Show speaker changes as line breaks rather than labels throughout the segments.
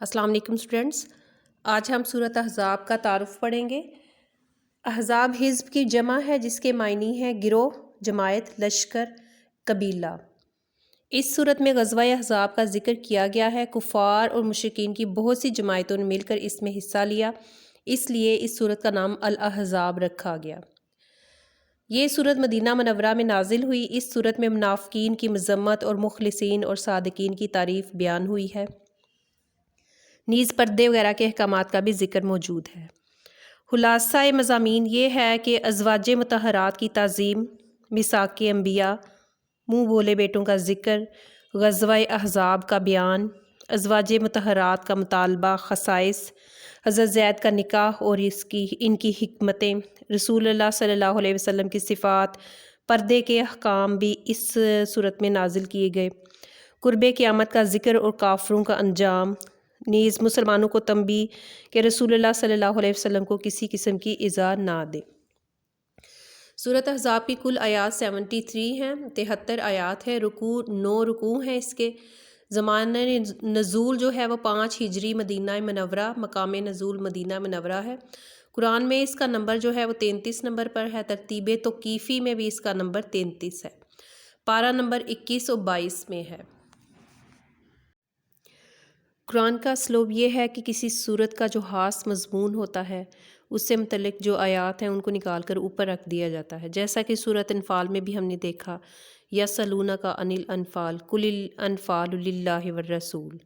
السلام علیکم اسٹوڈنٹس، آج ہم سورۃ احزاب کا تعارف پڑھیں گے۔ احزاب حزب کی جمع ہے جس کے معنی ہے گروہ، جماعت، لشکر، قبیلہ۔ اس صورت میں غزوہ احزاب کا ذکر کیا گیا ہے۔ کفار اور مشرکین کی بہت سی جماعتوں نے مل کر اس میں حصہ لیا، اس لیے اس صورت کا نام الاحزاب رکھا گیا۔ یہ صورت مدینہ منورہ میں نازل ہوئی۔ اس صورت میں منافقین کی مذمت اور مخلصین اور صادقین کی تعریف بیان ہوئی ہے، نیز پردے وغیرہ کے احکامات کا بھی ذکر موجود ہے۔ خلاصہ مضامین یہ ہے کہ ازواج مطہرات کی تعظیم، میثاق انبیاء، منہ بولے بیٹوں کا ذکر، غزوہ احزاب کا بیان، ازواج مطہرات کا مطالبہ، خصائص، حضرت زید کا نکاح اور ان کی حکمتیں، رسول اللہ صلی اللہ علیہ وسلم کی صفات، پردے کے احکام بھی اس صورت میں نازل کیے گئے، قرب قیامت کا ذکر اور کافروں کا انجام، نیز مسلمانوں کو تنبیہ کہ رسول اللہ صلی اللہ علیہ وسلم کو کسی قسم کی ایذا نہ دے۔ سورۃ احزاب کی کل آیات 73 ہیں، 73 آیات ہے۔ رکوع 9 رکوع ہیں اس کے۔ زمانہ نزول جو ہے وہ 5 ہجری مدینہ منورہ، مقام نزول مدینہ منورہ ہے۔ قرآن میں اس کا نمبر جو ہے وہ 33 نمبر پر ہے۔ ترتیب توقیفی میں بھی اس کا نمبر 33 ہے۔ پارہ نمبر 21 اور 22 میں ہے۔ قرآن کا اسلوب یہ ہے کہ کسی صورت کا جو خاص مضمون ہوتا ہے اس سے متعلق جو آیات ہیں ان کو نکال کر اوپر رکھ دیا جاتا ہے، جیسا کہ سورۃ انفال میں بھی ہم نے دیکھا، یسألونک عن الانفال قل الانفال للہ والرسول۔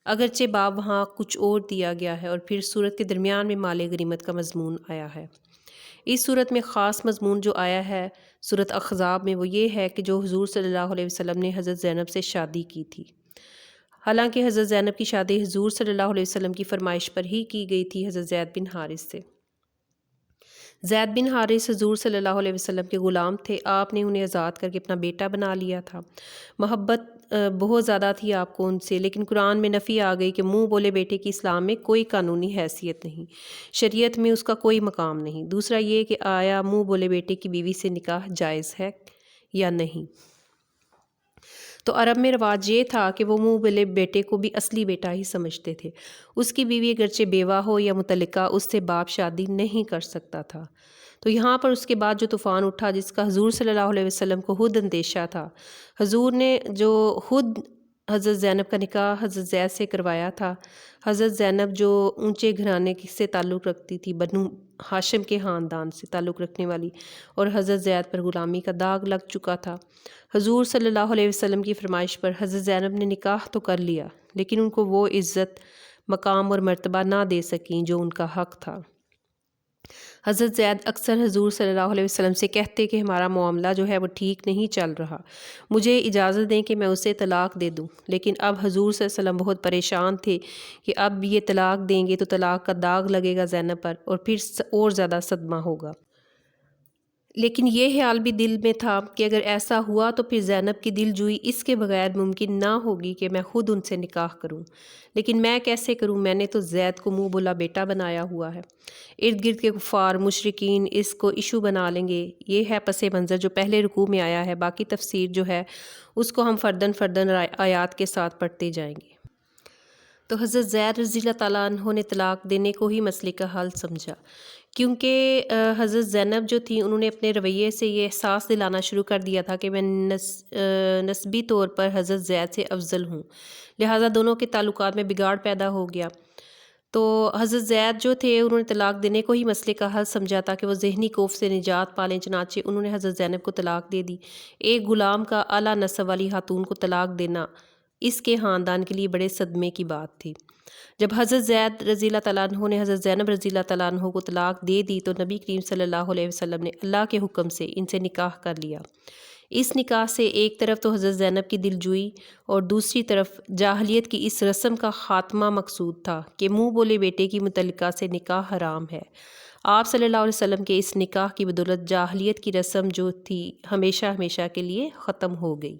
اگرچہ باب وہاں کچھ اور دیا گیا ہے اور پھر سورت کے درمیان میں مال غنیمت کا مضمون آیا ہے۔ اس صورت میں خاص مضمون جو آیا ہے سورۃ احزاب میں وہ یہ ہے کہ جو حضور صلی اللہ علیہ وسلم نے حضرت زینب سے شادی کی تھی۔ حالانکہ حضرت زینب کی شادی حضور صلی اللہ علیہ وسلم کی فرمائش پر ہی کی گئی تھی حضرت زید بن حارث سے۔ زید بن حارث حضور صلی اللہ علیہ وسلم کے غلام تھے، آپ نے انہیں آزاد کر کے اپنا بیٹا بنا لیا تھا۔ محبت بہت زیادہ تھی آپ کو ان سے، لیکن قرآن میں نفی آ گئی کہ منہ بولے بیٹے کی اسلام میں کوئی قانونی حیثیت نہیں، شریعت میں اس کا کوئی مقام نہیں۔ دوسرا یہ کہ آیا منہ بولے بیٹے کی بیوی سے نکاح جائز ہے یا نہیں؟ تو عرب میں رواج یہ تھا کہ وہ منہ بولے بیٹے کو بھی اصلی بیٹا ہی سمجھتے تھے، اس کی بیوی اگرچہ بیوہ ہو یا مطلقہ اس سے باپ شادی نہیں کر سکتا تھا۔ تو یہاں پر اس کے بعد جو طوفان اٹھا جس کا حضور صلی اللہ علیہ وسلم کو خود اندیشہ تھا، حضور نے جو خود حضرت زینب کا نکاح حضرت زید سے کروایا تھا۔ حضرت زینب جو اونچے گھرانے سے تعلق رکھتی تھی، بنو ہاشم کے خاندان سے تعلق رکھنے والی، اور حضرت زید پر غلامی کا داغ لگ چکا تھا۔ حضور صلی اللہ علیہ وسلم کی فرمائش پر حضرت زینب نے نکاح تو کر لیا، لیکن ان کو وہ عزت، مقام اور مرتبہ نہ دے سکیں جو ان کا حق تھا۔ حضرت زید اکثر حضور صلی اللہ علیہ وسلم سے کہتے کہ ہمارا معاملہ جو ہے وہ ٹھیک نہیں چل رہا، مجھے اجازت دیں کہ میں اسے طلاق دے دوں۔ لیکن اب حضور صلی اللہ علیہ وسلم بہت پریشان تھے کہ اب یہ طلاق دیں گے تو طلاق کا داغ لگے گا زینب پر اور پھر اور زیادہ صدمہ ہوگا۔ لیکن یہ خیال بھی دل میں تھا کہ اگر ایسا ہوا تو پھر زینب کی دل جوئی اس کے بغیر ممکن نہ ہوگی کہ میں خود ان سے نکاح کروں، لیکن میں کیسے کروں؟ میں نے تو زید کو منہ بولا بیٹا بنایا ہوا ہے، ارد گرد کے کفار مشرکین اس کو ایشو بنا لیں گے۔ یہ ہے پس منظر جو پہلے رکوع میں آیا ہے، باقی تفسیر جو ہے اس کو ہم فرداً آیات کے ساتھ پڑھتے جائیں گے۔ تو حضرت زید رضی اللہ تعالیٰ عنہ نے طلاق دینے کو ہی مسئلے کا حل سمجھا، کیونکہ حضرت زینب جو تھی انہوں نے اپنے رویے سے یہ احساس دلانا شروع کر دیا تھا کہ میں نسبی طور پر حضرت زید سے افضل ہوں، لہٰذا دونوں کے تعلقات میں بگاڑ پیدا ہو گیا۔ تو حضرت زید جو تھے انہوں نے طلاق دینے کو ہی مسئلے کا حل سمجھا تھا کہ وہ ذہنی خوف سے نجات پالیں، چنانچہ انہوں نے حضرت زینب کو طلاق دے دی۔ ایک غلام کا اعلیٰ نسب والی خاتون کو طلاق دینا اس کے خاندان کے لیے بڑے صدمے کی بات تھی۔ جب حضرت زید رضی اللہ تعالیٰ عنہ نے حضرت زینب رضی اللہ تعالیٰ عنہ کو طلاق دے دی تو نبی کریم صلی اللہ علیہ وسلم نے اللہ کے حکم سے ان سے نکاح کر لیا۔ اس نکاح سے ایک طرف تو حضرت زینب کی دل جوئی اور دوسری طرف جاہلیت کی اس رسم کا خاتمہ مقصود تھا کہ منہ بولے بیٹے کی مطلقہ سے نکاح حرام ہے۔ آپ صلی اللہ علیہ وسلم کے اس نکاح کی بدولت جاہلیت کی رسم جو تھی ہمیشہ کے لیے ختم ہو گئی۔